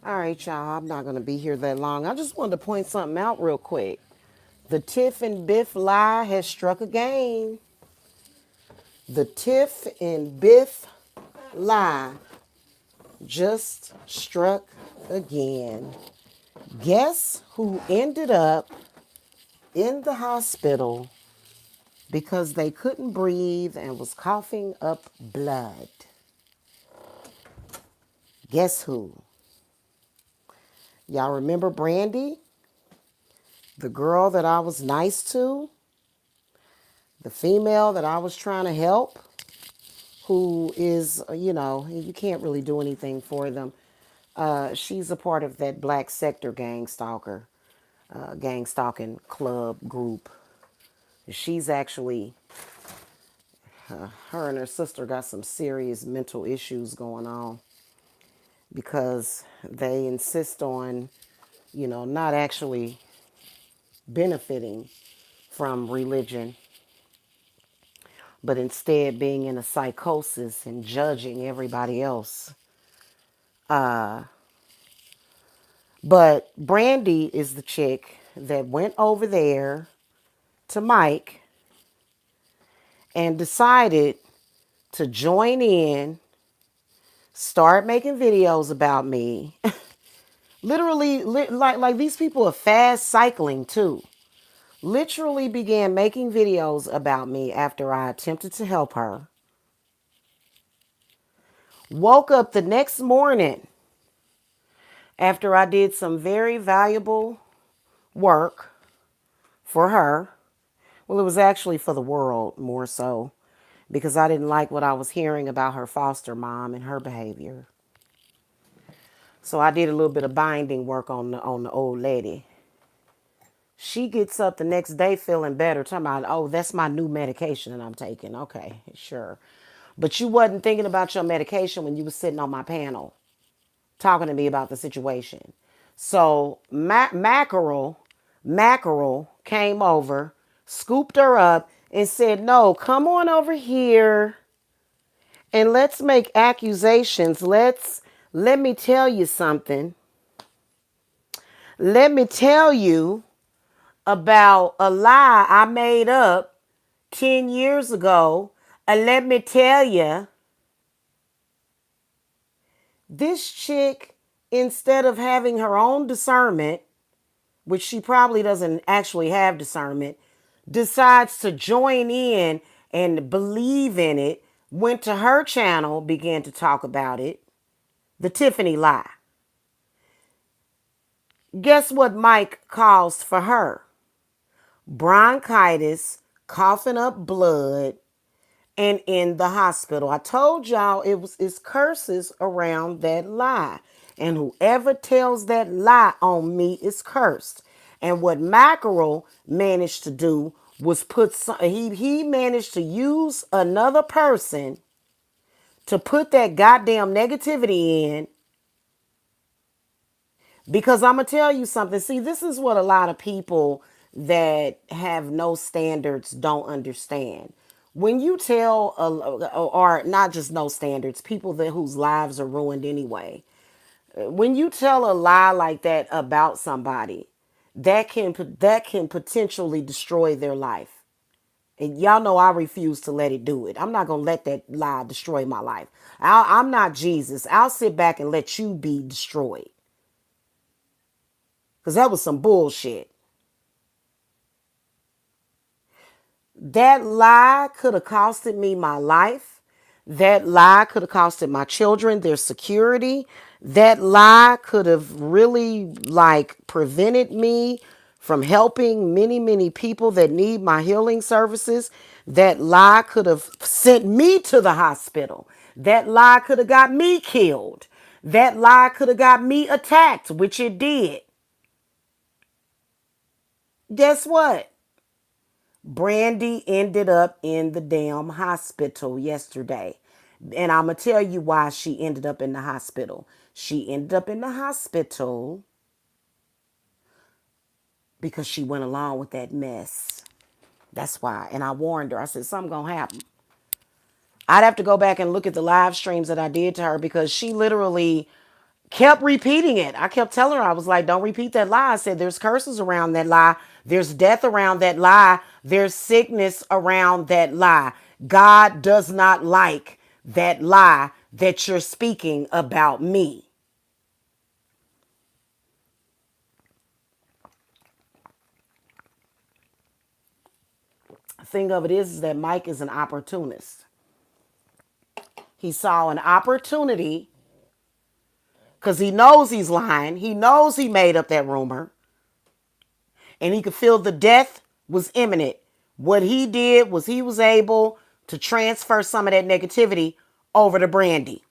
All right, y'all. I'm not going to be here that long. I just wanted to point something out real quick. The Tiff and Biff lie has struck again. The Tiff and Biff lie just struck again. Guess who ended up in the hospital because they couldn't breathe and was coughing up blood? Guess who? Y'all remember Brandy, the girl that I was nice to, the female that I was trying to help, who is, you can't really do anything for them. She's a part of that Black Sector gang stalking club group. She's actually, her and her sister got some serious mental issues going on because they insist on, not actually benefiting from religion, but instead being in a psychosis and judging everybody else. But Brandy is the chick that went over there to Mike and decided to join in, start making videos about me. Literally, like these people are fast cycling too. Literally began making videos about me after I attempted to help her. Woke up the next morning after I did some very valuable work for her. Well, it was actually for the world more so because I didn't like what I was hearing about her foster mom and her behavior. So I did a little bit of binding work on the old lady. She gets up the next day feeling better, talking about, oh, that's my new medication that I'm taking. Okay, sure. But you wasn't thinking about your medication when you was sitting on my panel talking to me about the situation. So Mackerel came over, scooped her up, and said, no, come on over here and let's make accusations. Let me tell you something. Let me tell you about a lie I made up 10 years ago. And let me tell you, this chick, instead of having her own discernment, which she probably doesn't actually have discernment, decides to join in and believe in it, went to her channel, began to talk about it. The Tiffany lie. Guess what Mike caused for her? Bronchitis, coughing up blood, and in the hospital. I told y'all it's curses around that lie. And whoever tells that lie on me is cursed. And what Mackerel managed to do was he managed to use another person to put that goddamn negativity in. Because I'm going to tell you something. See, this is what a lot of people that have no standards don't understand. When you tell, or not just no standards, people whose lives are ruined anyway. When you tell a lie like that about somebody, that can potentially destroy their life. And y'all know I refuse to let it do it. I'm not going to let that lie destroy my life. I'm not Jesus. I'll sit back and let you be destroyed. Because that was some bullshit. That lie could have costed me my life. That lie could have costed my children their security. That lie could have really prevented me from helping many, many people that need my healing services. That lie could have sent me to the hospital. That lie could have got me killed. That lie could have got me attacked, which it did. Guess what? Brandy ended up in the damn hospital yesterday. And I'm going to tell you why she ended up in the hospital. She ended up in the hospital because she went along with that mess. That's why. And I warned her. I said, something going to happen. I'd have to go back and look at the live streams that I did to her because she literally kept repeating it. I kept telling her, I was like, don't repeat that lie. I said, there's curses around that lie. There's death around that lie. There's sickness around that lie. God does not like that lie that you're speaking about me. The thing of it is that Mike is an opportunist. He saw an opportunity because he knows he's lying. He knows he made up that rumor. And he could feel the death was imminent. What he did was he was able to transfer some of that negativity over to Brandy.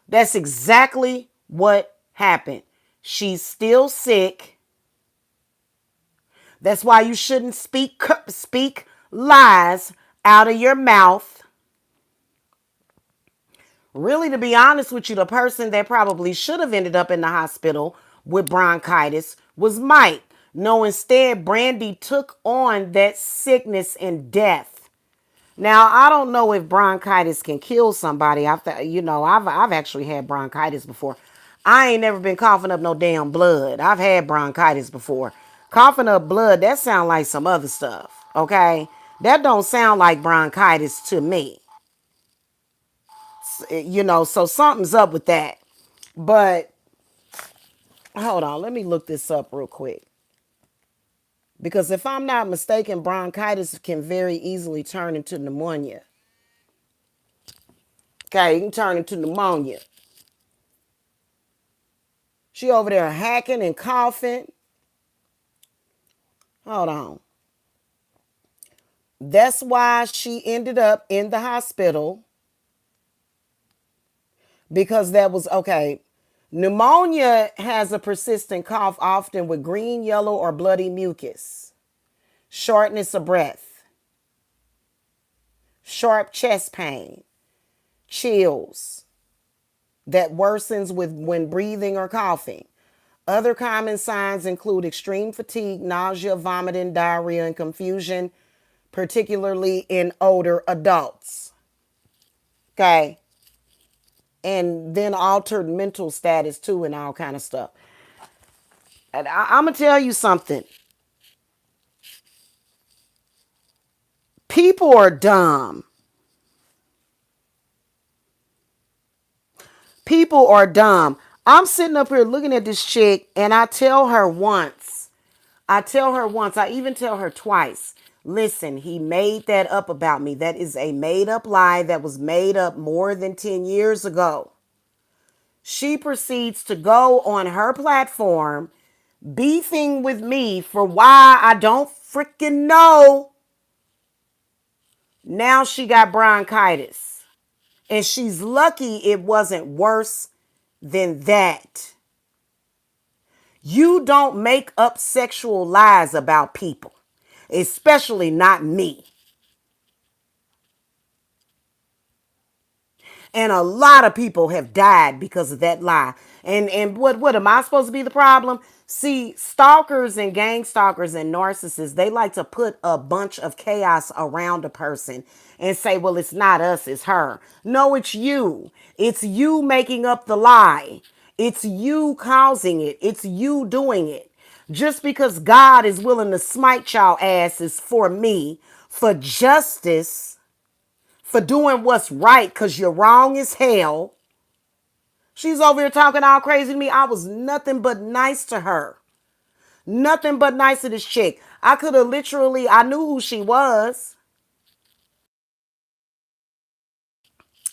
That's exactly what happened. She's still sick. That's why you shouldn't speak lies out of your mouth. Really, to be honest with you, the person that probably should have ended up in the hospital with bronchitis was Mike. No, instead, Brandy took on that sickness and death. Now, I don't know if bronchitis can kill somebody. I've actually had bronchitis before. I ain't never been coughing up no damn blood. I've had bronchitis before. Coughing up blood, that sound like some other stuff, okay? That don't sound like bronchitis to me. So something's up with that. But hold on, let me look this up real quick. Because if I'm not mistaken, bronchitis can very easily turn into pneumonia. Okay, it can turn into pneumonia. She over there hacking and coughing. Hold on. That's why she ended up in the hospital. Because that was, okay. Pneumonia has a persistent cough, often with green, yellow, or bloody mucus, shortness of breath, sharp chest pain, chills that worsens with when breathing or coughing. Other common signs include extreme fatigue, nausea, vomiting, diarrhea, and confusion, particularly in older adults. Okay. And then altered mental status too, and all kind of stuff. And I'm going to tell you something. People are dumb. People are dumb. I'm sitting up here looking at this chick, and I tell her once. I even tell her twice. Listen, he made that up about me. That is a made up lie that was made up more than 10 years ago. She proceeds to go on her platform beefing with me for why I don't freaking know. Now she got bronchitis. And she's lucky it wasn't worse than that. You don't make up sexual lies about people, especially not me. And a lot of people have died because of that lie. And what am I supposed to be the problem? See, stalkers and gang stalkers and narcissists, they like to put a bunch of chaos around a person and say, well, it's not us, it's her. No, it's you. It's you making up the lie. It's you causing it. It's you doing it. Just because God is willing to smite y'all asses for me, for justice, for doing what's right because you're wrong as hell. She's over here talking all crazy to me. I was nothing but nice to her. Nothing but nice to this chick. I could have literally, I knew who she was.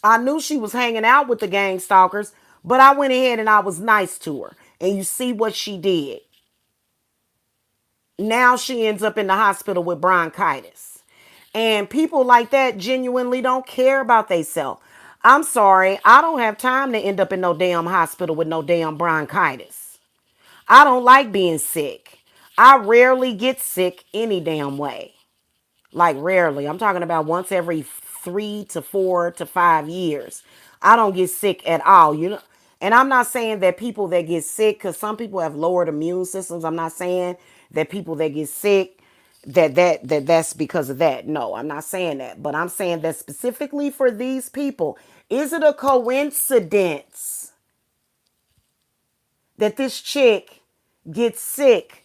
I knew she was hanging out with the gang stalkers, but I went ahead and I was nice to her. And you see what she did. Now she ends up in the hospital with bronchitis. And people like that genuinely don't care about themselves. I'm sorry, I don't have time to end up in no damn hospital with no damn bronchitis. I don't like being sick. I rarely get sick any damn way. Like rarely. I'm talking about once every 3 to 4 to 5 years. I don't get sick at all. And I'm not saying that people that get sick, because some people have lowered immune systems. I'm not saying that people that get sick, that's because of that. No, I'm not saying that. But I'm saying that specifically for these people, is it a coincidence that this chick gets sick,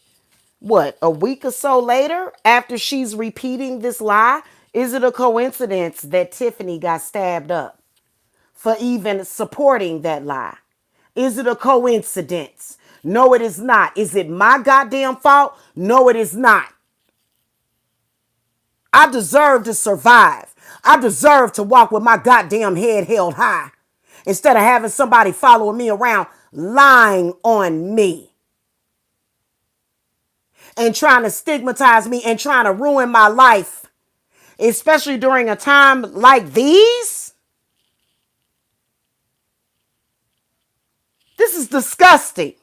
what, a week or so later after she's repeating this lie? Is it a coincidence that Tiffany got stabbed up for even supporting that lie? Is it a coincidence? No, it is not. Is it my goddamn fault? No, it is not. I deserve to survive. I deserve to walk with my goddamn head held high instead of having somebody following me around lying on me and trying to stigmatize me and trying to ruin my life, especially during a time like these. This is disgusting.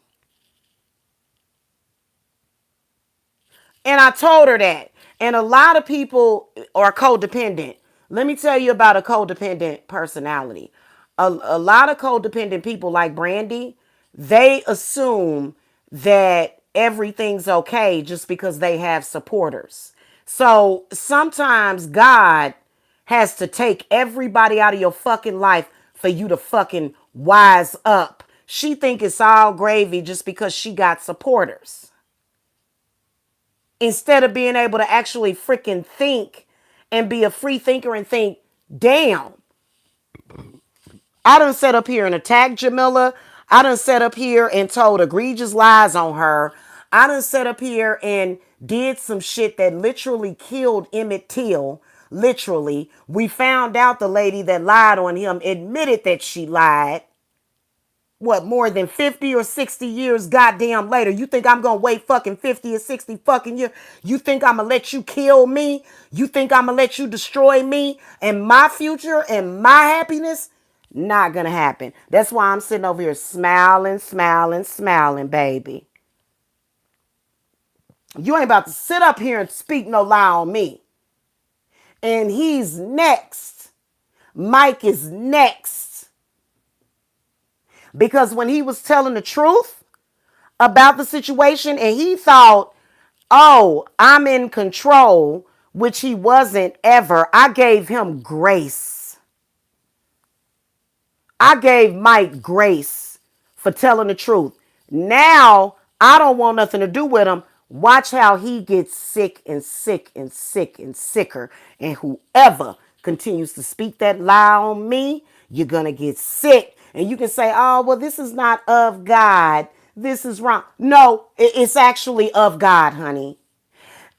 And I told her that. And a lot of people are codependent. Let me tell you about a codependent personality. A lot of codependent people like Brandy, they assume that everything's okay just because they have supporters. So sometimes God has to take everybody out of your fucking life for you to fucking wise up. She think it's all gravy just because she got supporters, instead of being able to actually freaking think and be a free thinker and think, damn, I done sat up here and attacked Jamila. I done sat up here and told egregious lies on her. I done sat up here and did some shit that literally killed Emmett Till. Literally. We found out the lady that lied on him admitted that she lied. What, more than 50 or 60 years goddamn later? You think I'm gonna wait fucking 50 or 60 fucking years? You think I'm gonna let you kill me? You think I'm gonna let you destroy me and my future and my happiness? Not gonna happen. That's why I'm sitting over here smiling, smiling, smiling, baby. You ain't about to sit up here and speak no lie on me. And he's next. Mike is next. Because when he was telling the truth about the situation and he thought, oh, I'm in control, which he wasn't ever, I gave him grace. I gave Mike grace for telling the truth. Now, I don't want nothing to do with him. Watch how he gets sick and sick and sick and sicker. And whoever continues to speak that lie on me, you're going to get sick. And you can say, oh, well, this is not of God. This is wrong. No, it's actually of God, honey.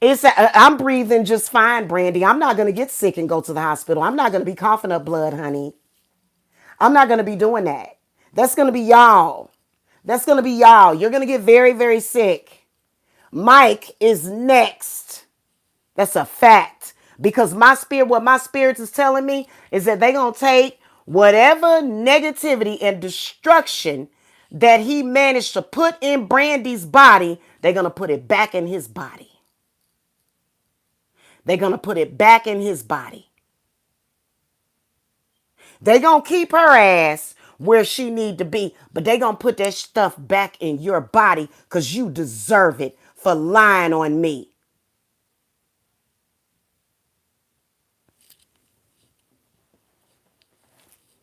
I'm breathing just fine, Brandy. I'm not going to get sick and go to the hospital. I'm not going to be coughing up blood, honey. I'm not going to be doing that. That's going to be y'all. That's going to be y'all. You're going to get very, very sick. Mike is next. That's a fact. Because what my spirits is telling me is that they're going to take whatever negativity and destruction that he managed to put in Brandy's body, they're going to put it back in his body. They're going to put it back in his body. They're going to keep her ass where she need to be, but they're going to put that stuff back in your body because you deserve it for lying on me.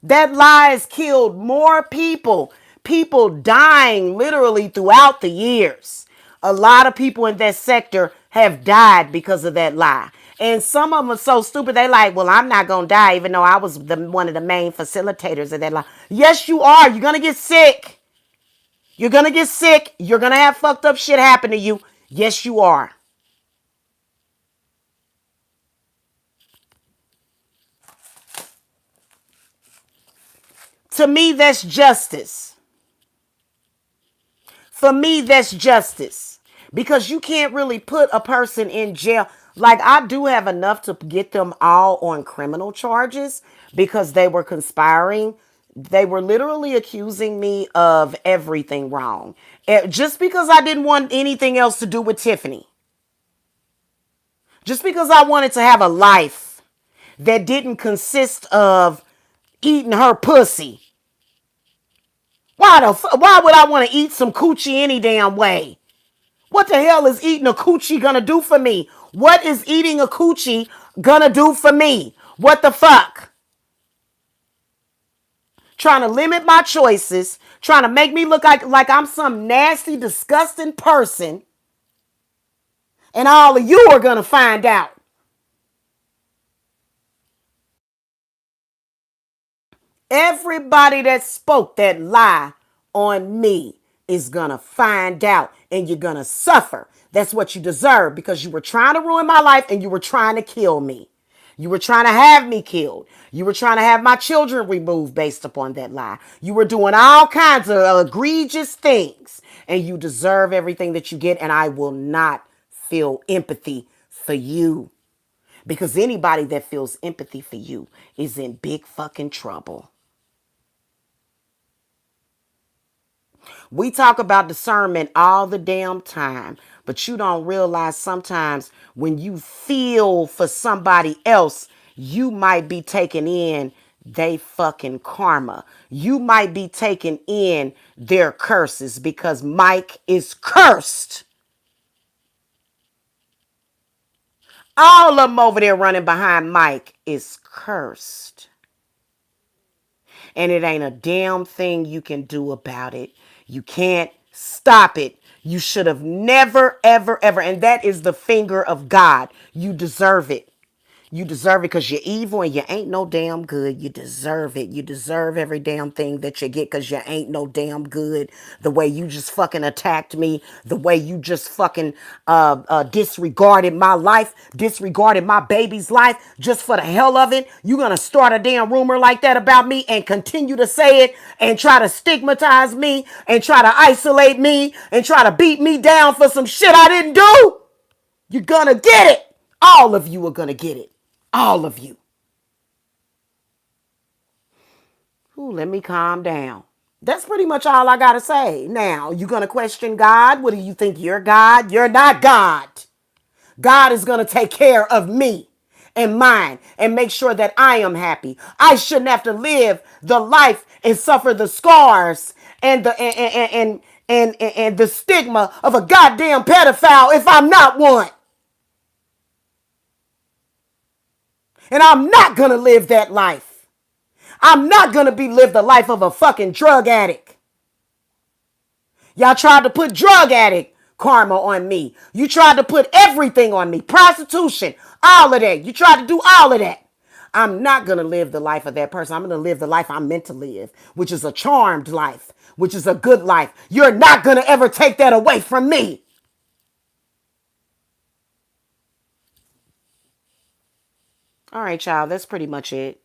That lie has killed more people. People dying literally throughout the years. A lot of people in that sector have died because of that lie. And some of them are so stupid, they like, well, I'm not going to die even though I was one of the main facilitators of that lie. Yes, you are. You're going to get sick. You're going to get sick. You're going to have fucked up shit happen to you. Yes, you are. To me, that's justice. For me, that's justice. Because you can't really put a person in jail. Like, I do have enough to get them all on criminal charges because they were conspiring. They were literally accusing me of everything wrong. Just because I didn't want anything else to do with Tiffany. Just because I wanted to have a life that didn't consist of eating her pussy. Why would I want to eat some coochie any damn way? What the hell is eating a coochie gonna do for me? What is eating a coochie gonna do for me? What the fuck? trying to limit my choices, trying to make me look like I'm some nasty, disgusting person. And all of you are going to find out. Everybody that spoke that lie on me is going to find out, and you're going to suffer. That's what you deserve, because you were trying to ruin my life and you were trying to kill me. You were trying to have me killed. You were trying to have my children removed based upon that lie. You were doing all kinds of egregious things, and you deserve everything that you get. And I will not feel empathy for you, because anybody that feels empathy for you is in big fucking trouble. We talk about discernment all the damn time, but you don't realize sometimes when you feel for somebody else, you might be taking in they fucking karma. You might be taking in their curses, because Mike is cursed. All of them over there running behind Mike is cursed. And it ain't a damn thing you can do about it. You can't stop it. You should have never, ever, ever. And that is the finger of God. You deserve it. You deserve it because you're evil and you ain't no damn good. You deserve it. You deserve every damn thing that you get because you ain't no damn good. The way you just fucking attacked me, the way you just fucking disregarded my life, disregarded my baby's life just for the hell of it. You gonna start a damn rumor like that about me and continue to say it and try to stigmatize me and try to isolate me and try to beat me down for some shit I didn't do? You're gonna get it. All of you are gonna get it. All of you. Ooh, let me calm down. That's pretty much all I got to say. Now, you going to question God? What do you think? You're God? You're not God. God is going to take care of me and mine and make sure that I am happy. I shouldn't have to live the life and suffer the scars and the stigma of a goddamn pedophile if I'm not one. And I'm not going to live that life. I'm not going to live the life of a fucking drug addict. Y'all tried to put drug addict karma on me. You tried to put everything on me. Prostitution, all of that. You tried to do all of that. I'm not going to live the life of that person. I'm going to live the life I'm meant to live, which is a charmed life, which is a good life. You're not going to ever take that away from me. All right, y'all. That's pretty much it.